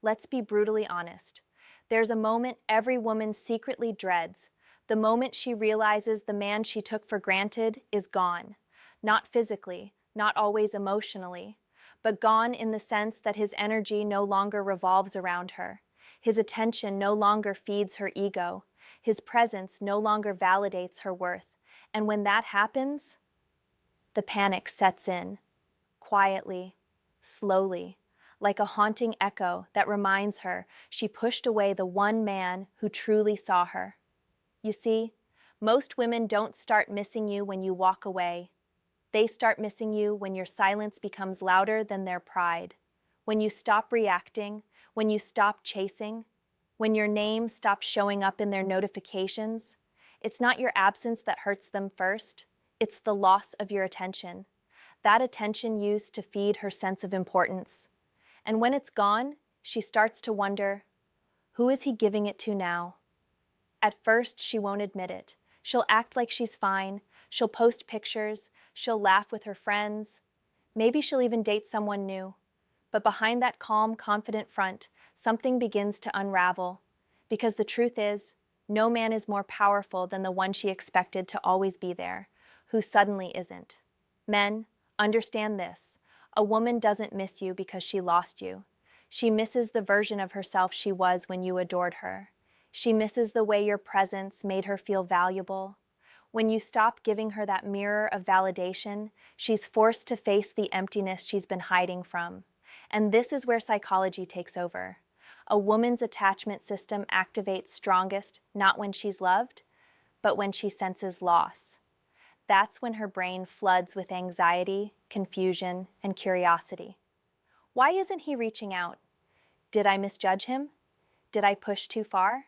let's be brutally honest. There's a moment every woman secretly dreads, the moment she realizes the man she took for granted is gone. Not physically, not always emotionally, but gone in the sense that his energy no longer revolves around her. His attention no longer feeds her ego. His presence no longer validates her worth. And when that happens, the panic sets in, quietly, slowly, like a haunting echo that reminds her she pushed away the one man who truly saw her. You see, most women don't start missing you when you walk away. They start missing you when your silence becomes louder than their pride, when you stop reacting, when you stop chasing, when your name stops showing up in their notifications. It's not your absence that hurts them first, it's the loss of your attention. That attention used to feed her sense of importance. And when it's gone, she starts to wonder, who is he giving it to now? At first, she won't admit it. She'll act like she's fine. She'll post pictures. She'll laugh with her friends. Maybe she'll even date someone new. But behind that calm, confident front, something begins to unravel. Because the truth is, no man is more powerful than the one she expected to always be there, who suddenly isn't. Men, understand this. A woman doesn't miss you because she lost you. She misses the version of herself she was when you adored her. She misses the way your presence made her feel valuable. When you stop giving her that mirror of validation, she's forced to face the emptiness she's been hiding from. And this is where psychology takes over. A woman's attachment system activates strongest not when she's loved, but when she senses loss. That's when her brain floods with anxiety, confusion, and curiosity. Why isn't he reaching out? Did I misjudge him? Did I push too far?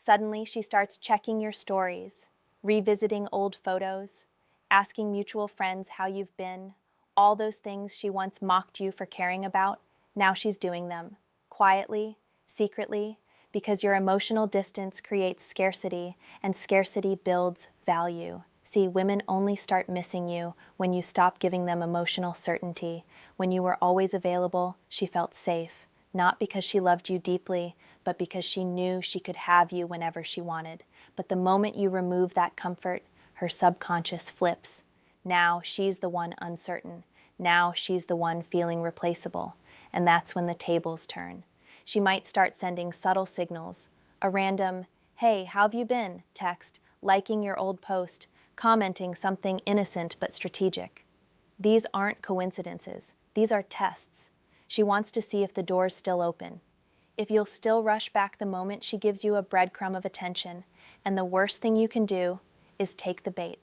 Suddenly, she starts checking your stories, revisiting old photos, asking mutual friends how you've been. All those things she once mocked you for caring about, now she's doing them, quietly, secretly, because your emotional distance creates scarcity, and scarcity builds value. See, women only start missing you when you stop giving them emotional certainty. When you were always available, she felt safe, not because she loved you deeply, but because she knew she could have you whenever she wanted. But the moment you remove that comfort, her subconscious flips. Now she's the one uncertain. Now she's the one feeling replaceable. And that's when the tables turn. She might start sending subtle signals, a random, "Hey, how have you been?" text, liking your old post, commenting something innocent but strategic. These aren't coincidences. These are tests. She wants to see if the door's still open, if you'll still rush back the moment she gives you a breadcrumb of attention. And the worst thing you can do is take the bait.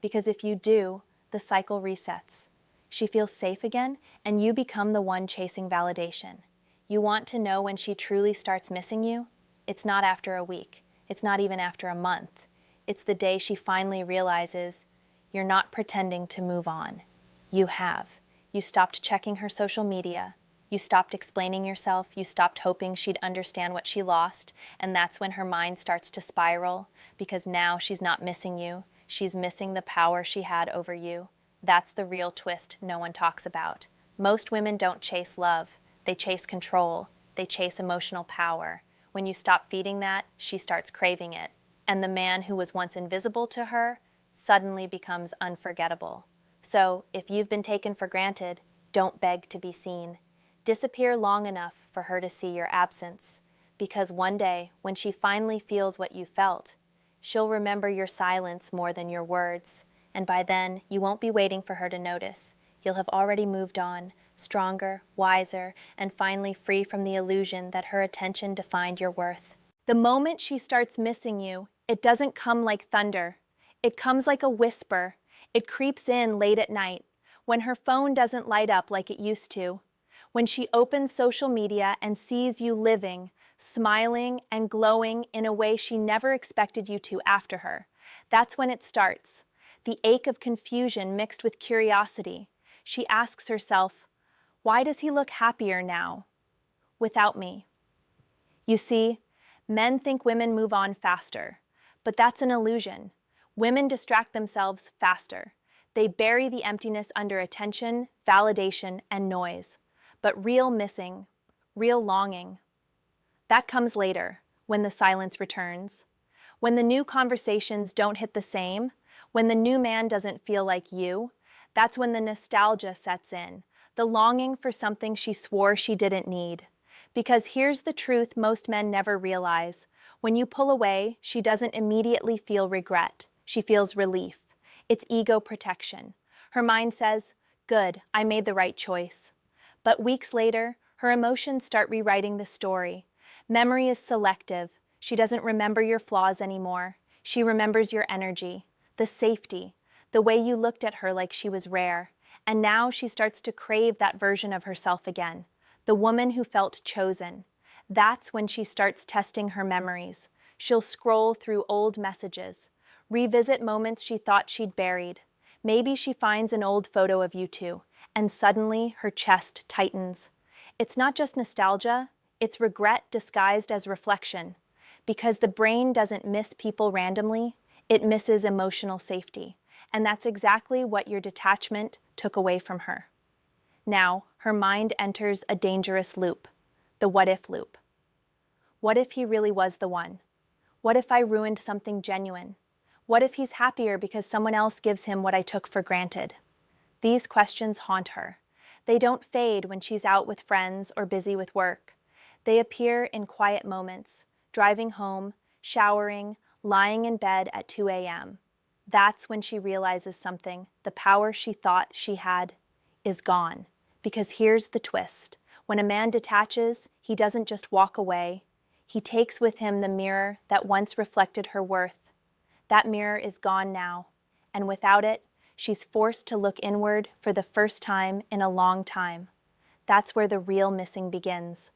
Because if you do, the cycle resets. She feels safe again, and you become the one chasing validation. You want to know when she truly starts missing you? It's not after a week. It's not even after a month. It's the day she finally realizes you're not pretending to move on. You have. You stopped checking her social media. You stopped explaining yourself. You stopped hoping she'd understand what she lost. And that's when her mind starts to spiral, because now she's not missing you. She's missing the power she had over you. That's the real twist no one talks about. Most women don't chase love. They chase control. They chase emotional power. When you stop feeding that, she starts craving it. And the man who was once invisible to her suddenly becomes unforgettable. So, if you've been taken for granted, don't beg to be seen. Disappear long enough for her to see your absence. Because one day, when she finally feels what you felt, she'll remember your silence more than your words. And by then, you won't be waiting for her to notice. You'll have already moved on, stronger, wiser, and finally free from the illusion that her attention defined your worth. The moment she starts missing you, it doesn't come like thunder. It comes like a whisper. It creeps in late at night, when her phone doesn't light up like it used to. When she opens social media and sees you living, smiling, and glowing in a way she never expected you to after her. That's when it starts. The ache of confusion mixed with curiosity. She asks herself, why does he look happier now? Without me. You see, men think women move on faster, but that's an illusion. Women distract themselves faster. They bury the emptiness under attention, validation, and noise. But real Real longing. That comes later, when the silence returns. When the new conversations don't hit the same, when the new man doesn't feel like you, that's when the nostalgia sets in, the longing for something she swore she didn't need. Because here's the truth most men never realize. When you pull away, she doesn't immediately feel regret. She feels relief. It's ego protection. Her mind says, "Good, I made the right choice." But weeks later, her emotions start rewriting the story. Memory is selective. She doesn't remember your flaws anymore. She remembers your energy, the safety, the way you looked at her like she was rare. And now she starts to crave that version of herself again, the woman who felt chosen. That's when she starts testing her memories. She'll scroll through old messages, revisit moments she thought she'd buried. Maybe she finds an old photo of you two, and suddenly her chest tightens. It's not just nostalgia, it's regret disguised as reflection. Because the brain doesn't miss people randomly, it misses emotional safety. And that's exactly what your detachment took away from her. Now, her mind enters a dangerous loop, the what-if loop. What if he really was the one? What if I ruined something genuine? What if he's happier because someone else gives him what I took for granted? These questions haunt her. They don't fade when she's out with friends or busy with work. They appear in quiet moments, driving home, showering, lying in bed at 2 a.m. That's when she realizes something. The power she thought she had is gone. Because here's the twist. When a man detaches, he doesn't just walk away. He takes with him the mirror that once reflected her worth. That mirror is gone now, and without it, she's forced to look inward for the first time in a long time. That's where the real missing begins.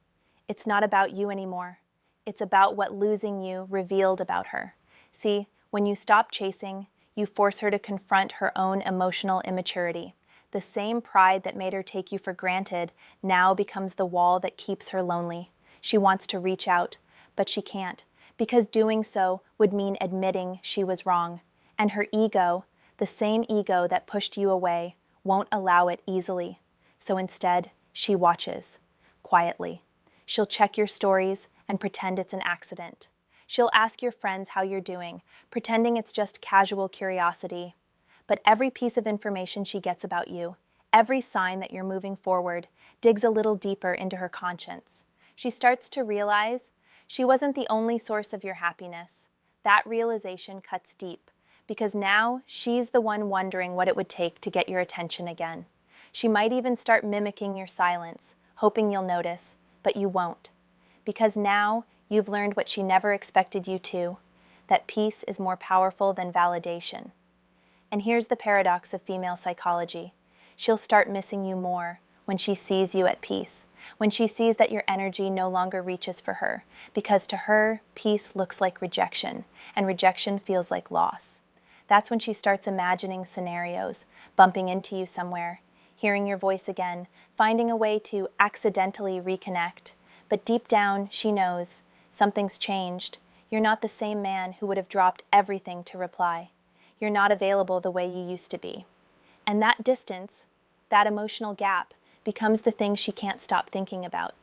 It's not about you anymore. It's about what losing you revealed about her. See, when you stop chasing, you force her to confront her own emotional immaturity. The same pride that made her take you for granted now becomes the wall that keeps her lonely. She wants to reach out, but she can't, because doing so would mean admitting she was wrong. And her ego, the same ego that pushed you away, won't allow it easily. So instead, she watches, quietly. She'll check your stories and pretend it's an accident. She'll ask your friends how you're doing, pretending it's just casual curiosity. But every piece of information she gets about you, every sign that you're moving forward, digs a little deeper into her conscience. She starts to realize she wasn't the only source of your happiness. That realization cuts deep, because now she's the one wondering what it would take to get your attention again. She might even start mimicking your silence, hoping you'll notice, but you won't. Because now you've learned what she never expected you to, that peace is more powerful than validation. And here's the paradox of female psychology. She'll start missing you more when she sees you at peace, when she sees that your energy no longer reaches for her, because to her, peace looks like rejection, and rejection feels like loss. That's when she starts imagining scenarios, bumping into you somewhere, hearing your voice again, finding a way to accidentally reconnect. But deep down, she knows something's changed. You're not the same man who would have dropped everything to reply. You're not available the way you used to be. And that distance, that emotional gap, becomes the thing she can't stop thinking about.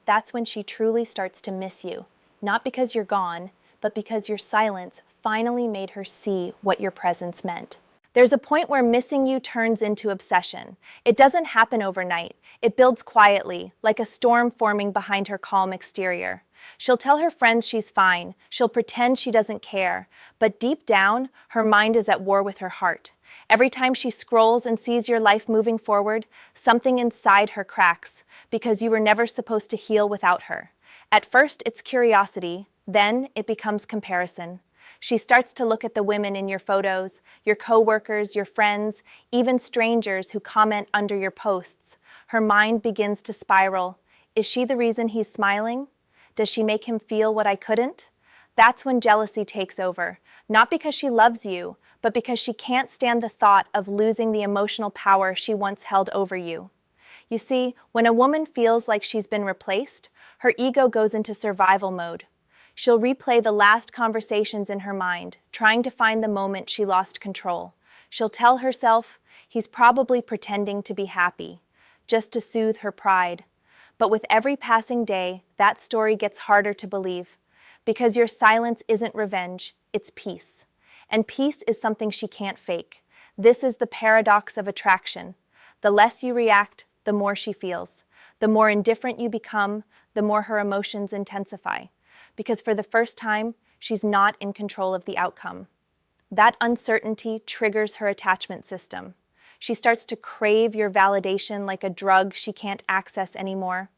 That's when she truly starts to miss you, not because you're gone, but because your silence finally made her see what your presence meant. There's a point where missing you turns into obsession. It doesn't happen overnight. It builds quietly, like a storm forming behind her calm exterior. She'll tell her friends she's fine. She'll pretend she doesn't care. But deep down, her mind is at war with her heart. Every time she scrolls and sees your life moving forward, something inside her cracks, because you were never supposed to heal without her. At first, it's curiosity. Then it becomes comparison. She starts to look at the women in your photos, your coworkers, your friends, even strangers who comment under your posts. Her mind begins to spiral. Is she the reason he's smiling? Does she make him feel what I couldn't? That's when jealousy takes over, not because she loves you, but because she can't stand the thought of losing the emotional power she once held over you. You see, when a woman feels like she's been replaced, her ego goes into survival mode. She'll replay the last conversations in her mind, trying to find the moment she lost control. She'll tell herself, he's probably pretending to be happy, just to soothe her pride. But with every passing day, that story gets harder to believe, because your silence isn't revenge, it's peace. And peace is something she can't fake. This is the paradox of attraction. The less you react, the more she feels. The more indifferent you become, the more her emotions intensify. Because for the first time, she's not in control of the outcome. That uncertainty triggers her attachment system. She starts to crave your validation like a drug she can't access anymore.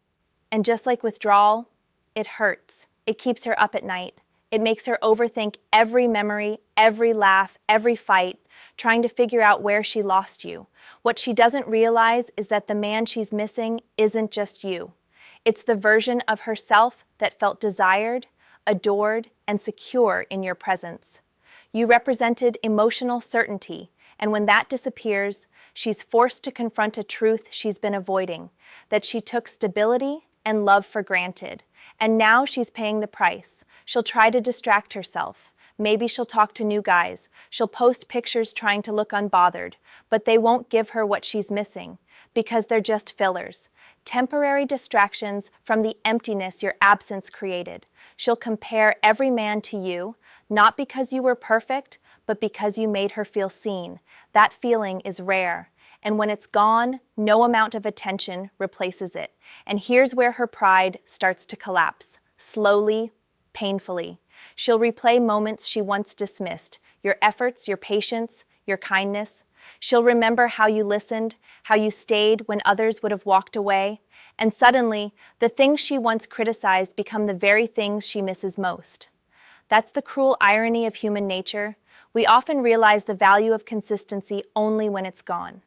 And just like withdrawal, it hurts. It keeps her up at night. It makes her overthink every memory, every laugh, every fight, trying to figure out where she lost you. What she doesn't realize is that the man she's missing isn't just you. It's the version of herself that felt desired, adored, and secure in your presence. You represented emotional certainty, and when that disappears, she's forced to confront a truth she's been avoiding, that she took stability and love for granted, and now she's paying the price. She'll try to distract herself. Maybe she'll talk to new guys. She'll post pictures trying to look unbothered, but they won't give her what she's missing, because they're just fillers. Temporary distractions from the emptiness your absence created. She'll compare every man to you, not because you were perfect, but because you made her feel seen. That feeling is rare. And when it's gone, no amount of attention replaces it. And here's where her pride starts to collapse. Slowly, painfully. She'll replay moments she once dismissed. Your efforts, your patience, your kindness. She'll remember how you listened, how you stayed when others would have walked away. And suddenly, the things she once criticized become the very things she misses most. That's the cruel irony of human nature. We often realize the value of consistency only when it's gone.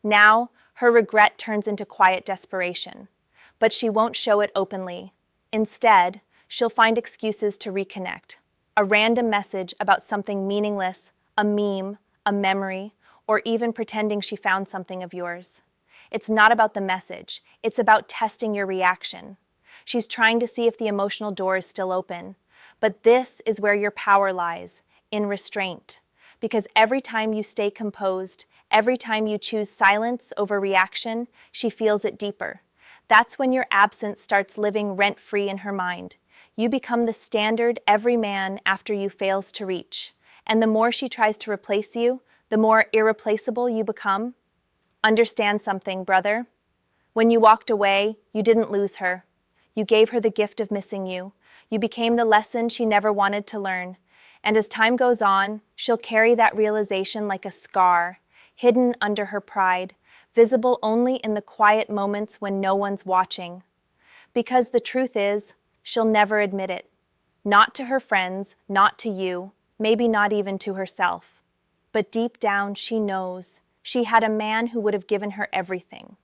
Now, her regret turns into quiet desperation. But she won't show it openly. Instead, she'll find excuses to reconnect. A random message about something meaningless, a meme, a memory, or even pretending she found something of yours. It's not about the message. It's about testing your reaction. She's trying to see if the emotional door is still open. But this is where your power lies, in restraint. Because every time you stay composed, every time you choose silence over reaction, she feels it deeper. That's when your absence starts living rent-free in her mind. You become the standard every man after you fails to reach. And the more she tries to replace you, the more irreplaceable you become. Understand something, brother. When you walked away, you didn't lose her. You gave her the gift of missing you. You became the lesson she never wanted to learn. And as time goes on, she'll carry that realization like a scar, hidden under her pride, visible only in the quiet moments when no one's watching. Because the truth is, she'll never admit it. Not to her friends, not to you, maybe not even to herself. But deep down, she knows she had a man who would have given her everything,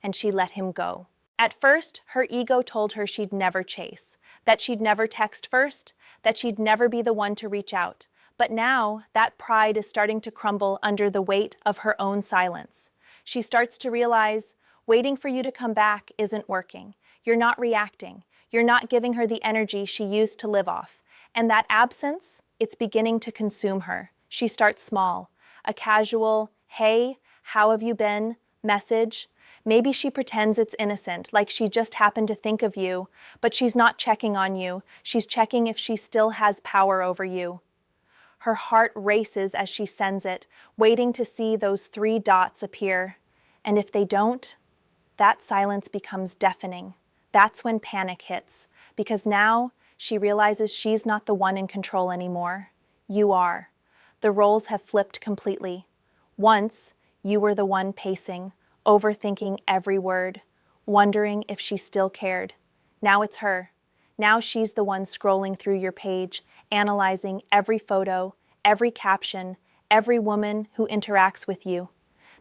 and she let him go. At first, her ego told her she'd never chase, that she'd never text first, that she'd never be the one to reach out. But now, that pride is starting to crumble under the weight of her own silence. She starts to realize, waiting for you to come back isn't working. You're not reacting. You're not giving her the energy she used to live off. And that absence, it's beginning to consume her. She starts small. A casual, hey, how have you been? Message. Maybe she pretends it's innocent, like she just happened to think of you, but she's not checking on you. She's checking if she still has power over you. Her heart races as she sends it, waiting to see those 3 dots appear. And if they don't, that silence becomes deafening. That's when panic hits, because now she realizes she's not the one in control anymore. You are. The roles have flipped completely. Once, you were the one pacing, overthinking every word, wondering if she still cared. Now it's her. Now she's the one scrolling through your page, analyzing every photo, every caption, every woman who interacts with you.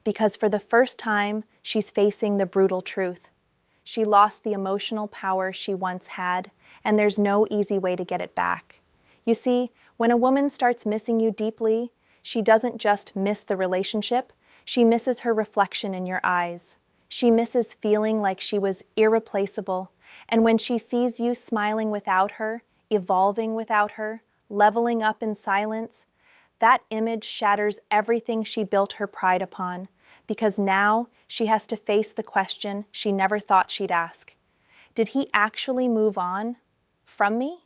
Because for the first time, she's facing the brutal truth. She lost the emotional power she once had, and there's no easy way to get it back. You see, when a woman starts missing you deeply, she doesn't just miss the relationship, she misses her reflection in your eyes. She misses feeling like she was irreplaceable, and when she sees you smiling without her, evolving without her, leveling up in silence, that image shatters everything she built her pride upon, because now she has to face the question she never thought she'd ask. Did he actually move on from me?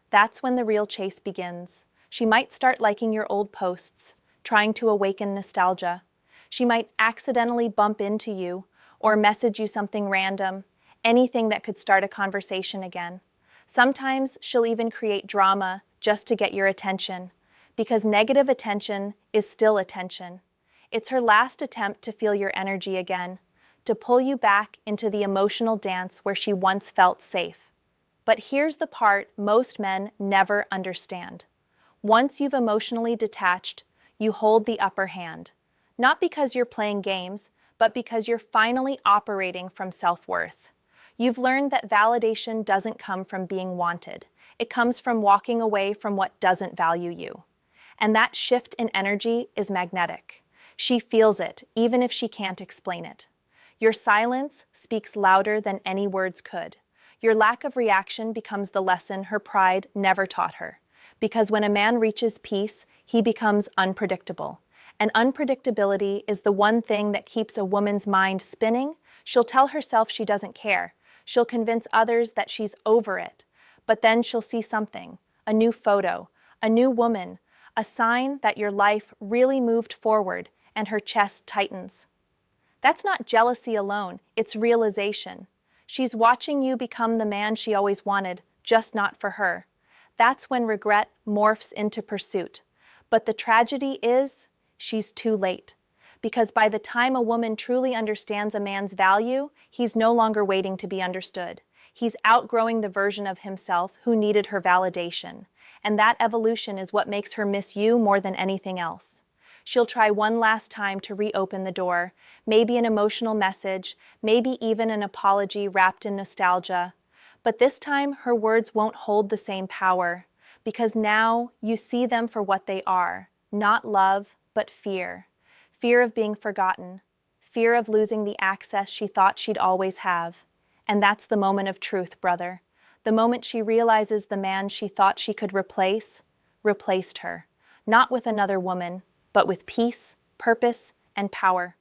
That's when the real chase begins. She might start liking your old posts, trying to awaken nostalgia. She might accidentally bump into you or message you something random, anything that could start a conversation again. Sometimes she'll even create drama just to get your attention, because negative attention is still attention. It's her last attempt to feel your energy again, to pull you back into the emotional dance where she once felt safe. But here's the part most men never understand. Once you've emotionally detached, you hold the upper hand. Not because you're playing games, but because you're finally operating from self-worth. You've learned that validation doesn't come from being wanted. It comes from walking away from what doesn't value you. And that shift in energy is magnetic. She feels it, even if she can't explain it. Your silence speaks louder than any words could. Your lack of reaction becomes the lesson her pride never taught her. Because when a man reaches peace, he becomes unpredictable. And unpredictability is the one thing that keeps a woman's mind spinning. She'll tell herself she doesn't care. She'll convince others that she's over it. But then she'll see something, a new photo, a new woman, a sign that your life really moved forward, and her chest tightens. That's not jealousy alone, it's realization. She's watching you become the man she always wanted, just not for her. That's when regret morphs into pursuit. But the tragedy is, she's too late. Because by the time a woman truly understands a man's value, he's no longer waiting to be understood. He's outgrowing the version of himself who needed her validation. And that evolution is what makes her miss you more than anything else. She'll try one last time to reopen the door, maybe an emotional message, maybe even an apology wrapped in nostalgia. But this time, her words won't hold the same power, because now you see them for what they are, not love, but fear. Fear of being forgotten, fear of losing the access she thought she'd always have. And that's the moment of truth, brother. The moment she realizes the man she thought she could replace, replaced her. Not with another woman, but with peace, purpose, and power.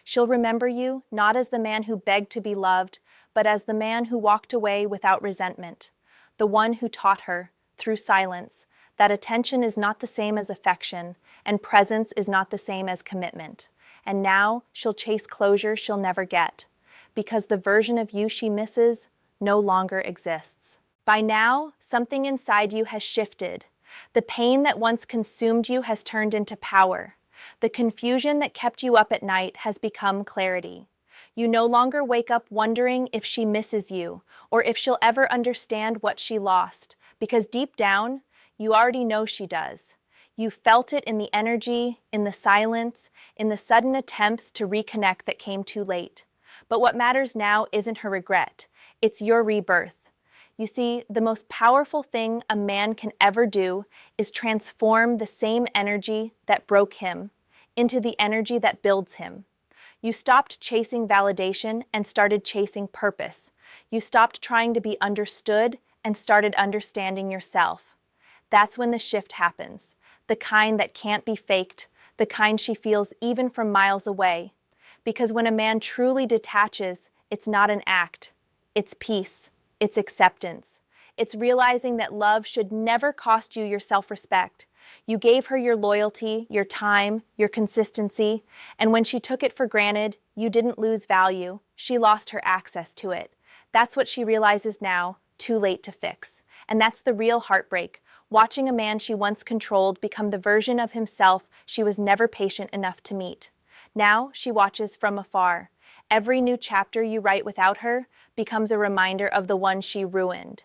She'll remember you not as the man who begged to be loved, but as the man who walked away without resentment. The one who taught her, through silence, that attention is not the same as affection, and presence is not the same as commitment. And now she'll chase closure she'll never get, because the version of you she misses no longer exists. By now, something inside you has shifted. The pain that once consumed you has turned into power. The confusion that kept you up at night has become clarity. You no longer wake up wondering if she misses you, or if she'll ever understand what she lost, because deep down, you already know she does. You felt it in the energy, in the silence, in the sudden attempts to reconnect that came too late. But what matters now isn't her regret, it's your rebirth. You see, the most powerful thing a man can ever do is transform the same energy that broke him into the energy that builds him. You stopped chasing validation and started chasing purpose. You stopped trying to be understood and started understanding yourself. That's when the shift happens, the kind that can't be faked, the kind she feels even from miles away. Because when a man truly detaches, it's not an act, it's peace. It's acceptance. It's realizing that love should never cost you your self-respect. You gave her your loyalty, your time, your consistency, and when she took it for granted, you didn't lose value. She lost her access to it. That's what she realizes now, too late to fix. And that's the real heartbreak, watching a man she once controlled become the version of himself she was never patient enough to meet. Now she watches from afar. Every new chapter you write without her becomes a reminder of the one she ruined.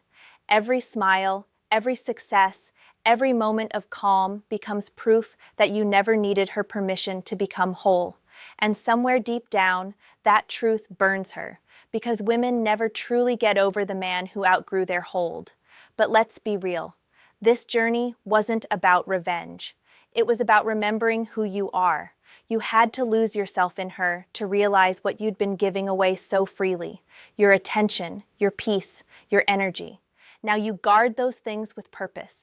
Every smile, every success, every moment of calm becomes proof that you never needed her permission to become whole. And somewhere deep down, that truth burns her, because women never truly get over the man who outgrew their hold. But let's be real. This journey wasn't about revenge. It was about remembering who you are. You had to lose yourself in her to realize what you'd been giving away so freely. Your attention, your peace, your energy. Now you guard those things with purpose.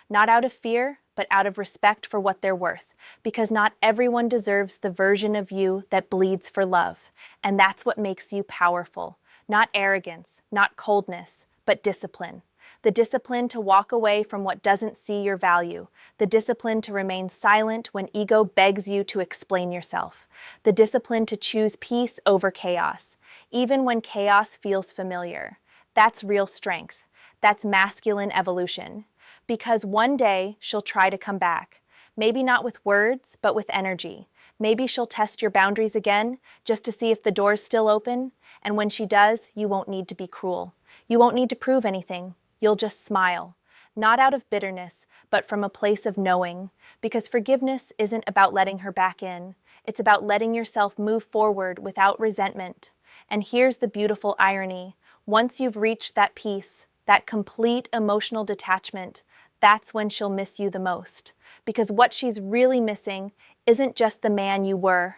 Not out of fear, but out of respect for what they're worth. Because not everyone deserves the version of you that bleeds for love. And that's what makes you powerful. Not arrogance, not coldness, but discipline. The discipline to walk away from what doesn't see your value. The discipline to remain silent when ego begs you to explain yourself. The discipline to choose peace over chaos, even when chaos feels familiar. That's real strength. That's masculine evolution. Because one day she'll try to come back. Maybe not with words, but with energy. Maybe she'll test your boundaries again, just to see if the door's still open. And when she does, you won't need to be cruel. You won't need to prove anything. You'll just smile. Not out of bitterness, but from a place of knowing. Because forgiveness isn't about letting her back in. It's about letting yourself move forward without resentment. And here's the beautiful irony. Once you've reached that peace, that complete emotional detachment, that's when she'll miss you the most. Because what she's really missing isn't just the man you were.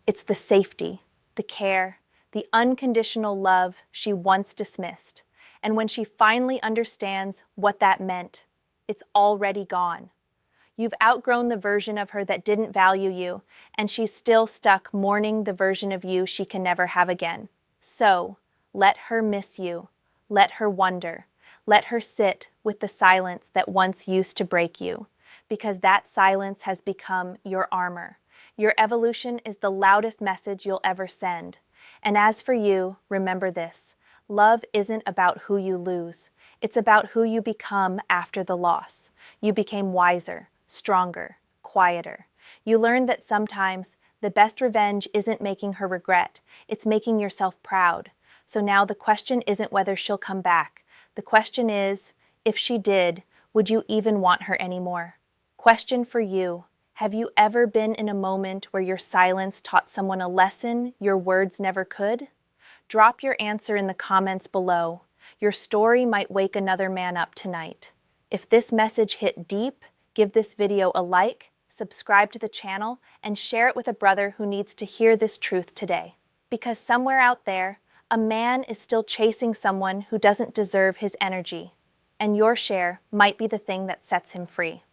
It's the safety, the care, the unconditional love she once dismissed. And when she finally understands what that meant, it's already gone. You've outgrown the version of her that didn't value you, and she's still stuck mourning the version of you she can never have again. So, let her miss you. Let her wonder. Let her sit with the silence that once used to break you, because that silence has become your armor. Your evolution is the loudest message you'll ever send. And as for you, remember this. Love isn't about who you lose. It's about who you become after the loss. You became wiser, stronger, quieter. You learned that sometimes the best revenge isn't making her regret. It's making yourself proud. So now the question isn't whether she'll come back. The question is, if she did, would you even want her anymore? Question for you. Have you ever been in a moment where your silence taught someone a lesson your words never could? Drop your answer in the comments below. Your story might wake another man up tonight. If this message hit deep, give this video a like, subscribe to the channel, and share it with a brother who needs to hear this truth today. Because somewhere out there, a man is still chasing someone who doesn't deserve his energy, and your share might be the thing that sets him free.